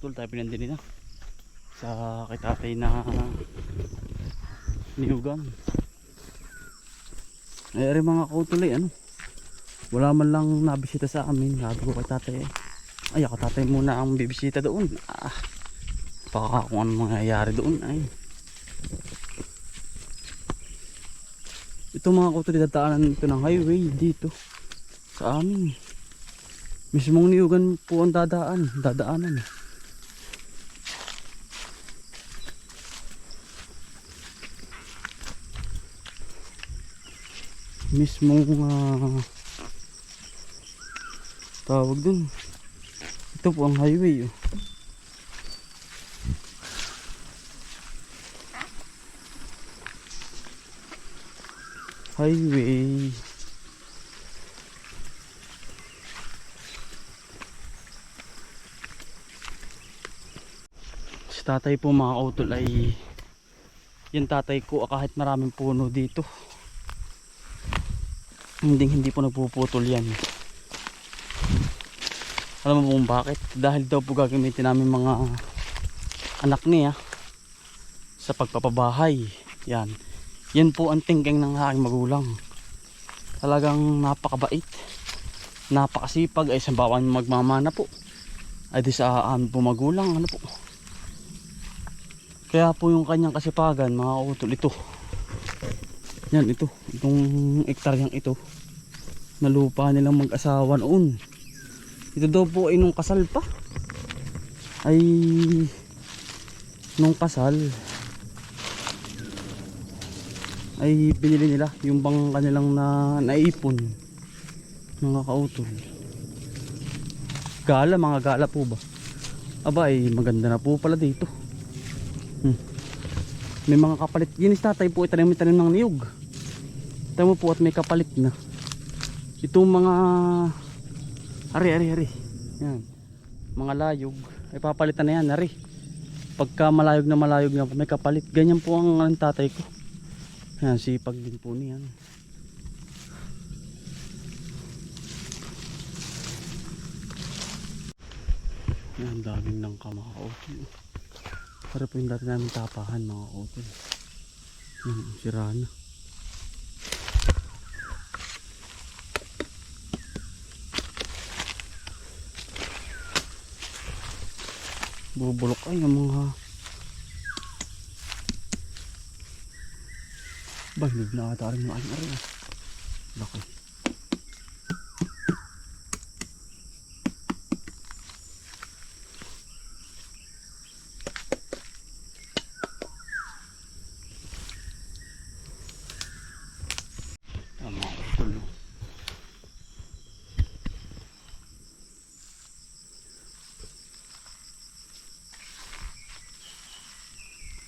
Tol, tayo pinandili na sa kay tatay na niyugan. Ay rin mga kautuloy, ano, wala man lang nabisita sa amin. Sabi ko kay tatay, ay ako tatay muna ang bibisita doon. Baka kung ano mangyayari doon ay. Ito mga kautuloy, dadaanan ito ng highway dito sa amin. Mismong niyugan po ang dadaanan. Mismong tawag dun, ito po ang highway highway. Si tatay po mga kautol ay yung tatay ko, kahit maraming puno dito hindi po nagpuputol yan. Alam mo kung bakit? Dahil daw po gagamitin namin mga anak niya sa pagpapabahay. Yan po ang thinking ng aking magulang. Talagang napakabait, napakasipag. Ay sa bawang magmamana po ay di sa amin po magulang, ano po. Kaya po yung kanyang kasipagan mga utol, ito itong ektaryang ito na lupa nilang mag-asawa noon. Ito daw po ay nung kasal pa, ay nung kasal ay binili nila yung bang kanilang naipon mga kautol. Mga gala po ba? Aba ay maganda na po pala dito. May mga kapalit. Yun is tatay po, itanim ng niyog. Tama po at may kapalit na. Itong mga hari. Yan. Mga layog. Ay papalitan na yan, hari. Pagka malayog na may kapalit. Ganyan po ang tatay ko. Yan, sipag din po niyan. Yan, daming lang ka mga kautol. Para po yung dati namin tapahan mga kautol. Yan, sira na. Bubulok ay ang mga bahig na ata rin yung aking laki.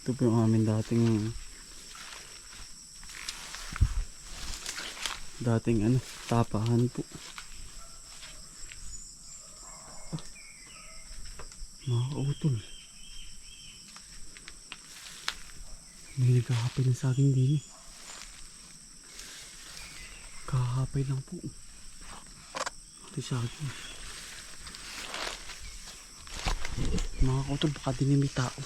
Ito po yung amin dating ano, tapahan po. Mga kautol, may nagkakapay ng saging din eh. Kakapay lang po ito saging. Mga kautol, baka din may tao.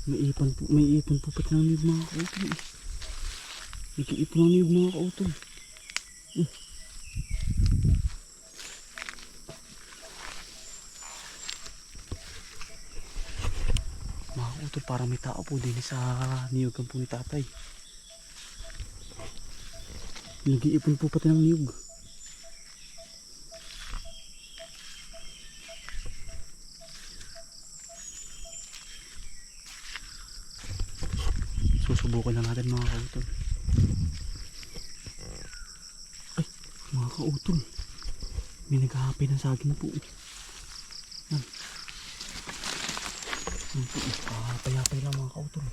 May ipon po pati ng niyog mga kautol. Nag-iipon ng niyog mga kautol. Mga kautol, parang may tao po din sa niyugan po ni tatay. Nag-iipon po pati ng niyog. Susubukan lang natin mga kautol. Ay, mga kautol, may naghahapay ng saging po. Yan. Kahapay-hapay lang mga kautol.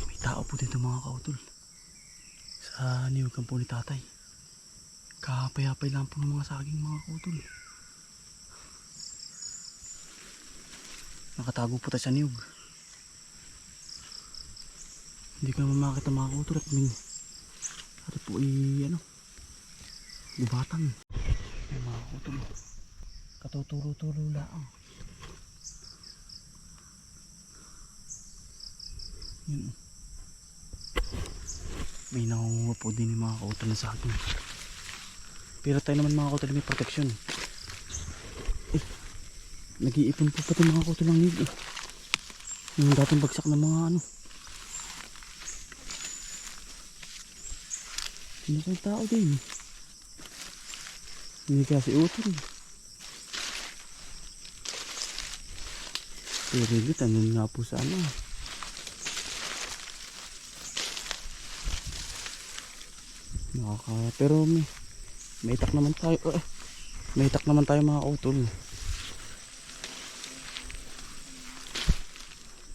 May tao po dito mga kautol sa niyugan po ni tatay. Kahapay-hapay lang po ng mga saging mga kautol. Nakatago po tayo sa niyog. Hindi ko naman makita mga kautol at po ay ano, Gubatan. Ay mga utol. Katutulo-tulo lang. Yun. May nangunguha po din yung mga kautol na sa akin. Pero tayo naman mga kautol may protection. Eh, nag-iipon po pati mga kautol ng nid. Yung dating bagsak ng mga ano. Hindi kayong tao din. Hindi kasi utol. Pero ito, tanong nga po sa ano. Pero may itak naman tayo. May itak naman tayo mga utol.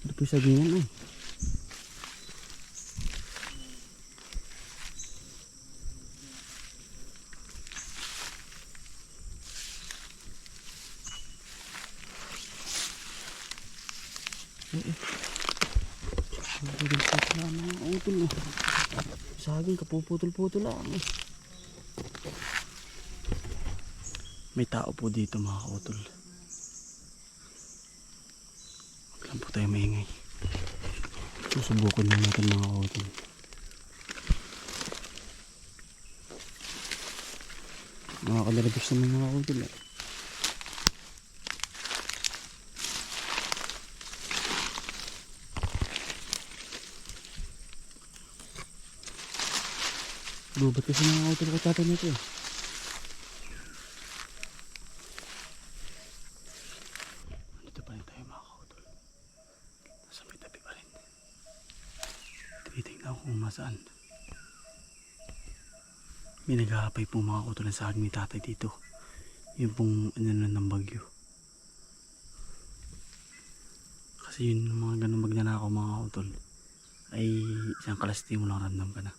Ito po sa gingan eh. Saging kapuputol-putol lang. May tao po dito mga kautol. Huwag lang po tayo maingay. Susubukan na natin mga kautol. Nakakalarabis naman mga kautol eh. Lubat kasi mga kautol ko tatay nito eh. Dito pa rin tayo mga kautol. Nasa may tabi pa rin. Titingnan ko kung masaan. May naghahapay po mga kautol sa akin ni tatay dito. Yung pong ano ng bagyo. Kasi yun mga ganun magnanakaw mga kautol. Ay isang kalasti mo lang ramdam ka na.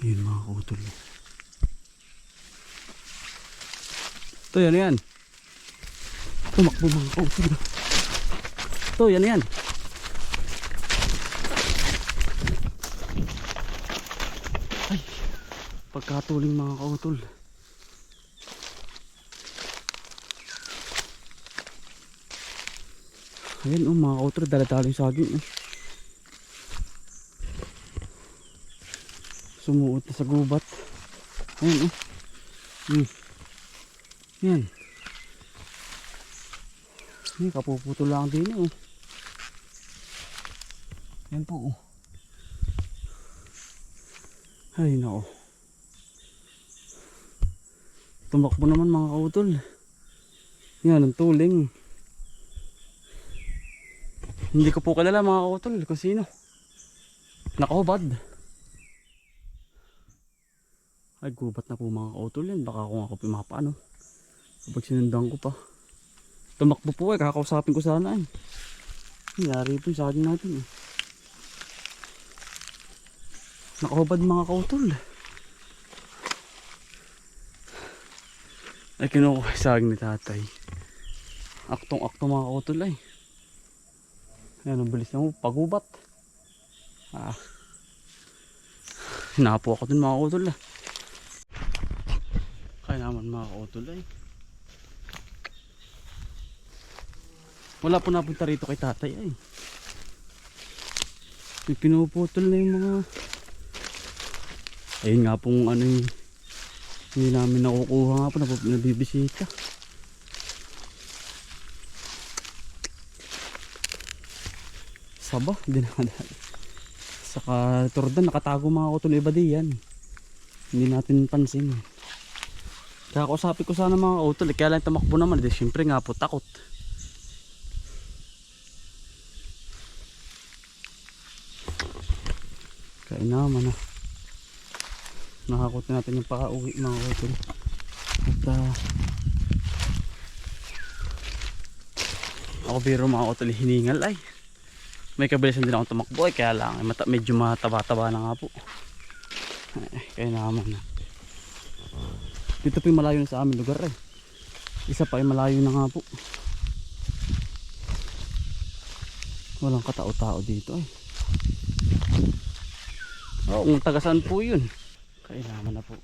Ayun mga kautol. Ito yan yan. Tumakbo mga kautol. Ito yan yan. Ay, pagkatuling mga kautol. Ayan mga kautol, dala-dala yung saging sumuot na sa gubat. Ayan yan. Kapuputol lang din yan po ay nako, tumakbo naman mga kautol. Yan ang tuling. Hindi ko po kilala mga kautol kung sino. Nakahubad. Ay gubat na po mga kautol yan. Baka kung ako pimapaano kapag sinundan ko pa. Tumakbo po kakausapin ko sana nangyari po yung saging natin Nakahubad mga kautol. Ay kinukuha yung saging ni tatay. Aktong-akto mga kautol ay. Ayan ang bilis na mo. Pagubat. Hinapo ako dun mga kautol Kaya naman mga kautol ay. Wala po napunta rito kay tatay ay. May pinuputol na yung mga. Ayun nga pong ano yung hindi namin nakukuha nga po nabibisita. Saba, dinadali. Saka turdan nakatago mga kautol iba diyan. Hindi natin pansin. Kaya kausapin ko sana mga kautol kaya lang tumakbo naman siyempre nga po takot. Kaya naman nakakot natin yung pakauwi mga kautol. At ako biro mga kautol hiningal ay may kabilisan din ako tumakbo eh, kaya lang medyo mataba-taba na nga po. Kaya naman na. Dito po yung malayo na sa aming lugar eh. Isa pa ay malayo na nga po. Walang katao-tao dito eh. Oh, kung taga-saan po yun. Kaya naman na po.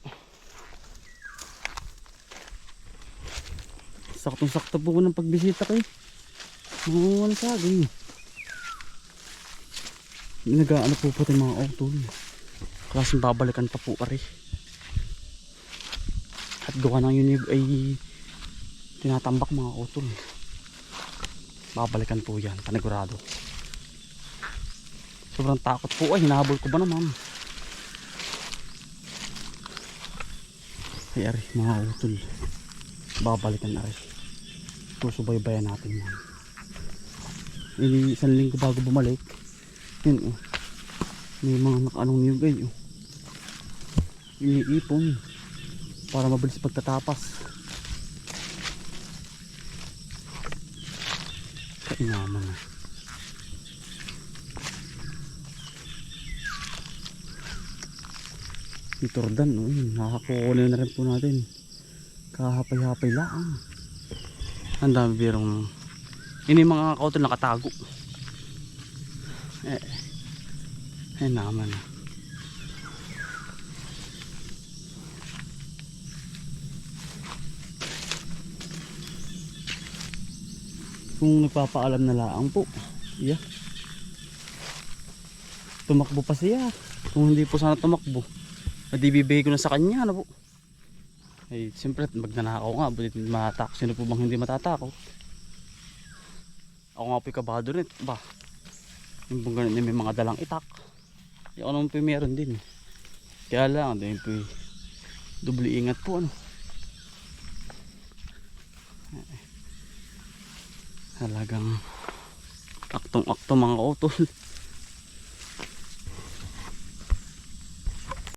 Saktong-sakto po ko ng pagbisita kay mga saging. Nag-ano po po yung mga utol. Klaseng babalikan pa po ari. At gawa ng yun ay tinatambak mga utol. Babalikan po yan, panigurado. Sobrang takot po ay hinahabol ko ba naman. Ay ari mga utol. Babalikan ari. Susubaybayan natin yan. Isang linggo bago bumalik. Yun oh. May mga nakaanong niyog ay oh. Iniipon para mabilis pagtatapas. Kainaman na. Itordan oh, nakakukunin na rin po natin. Kahapay-hapay lang. Ang dami birong ini mga kautol nakatago. Naman na. Kung nagpapaalam na laang po, yeah. Tumakbo pa siya. Kung hindi po sana tumakbo, madibibigay ko na sa kanya na po. Ay siyempre magnanakaw nga, buti matakot. Sino po bang hindi matatakot? Ako nga po kabado rin ba. Yung pong ganun may mga dalang itak. Yung ano po meron din. Kaya lang din po doble ingat po ano. Talagang aktong-akto mga utol.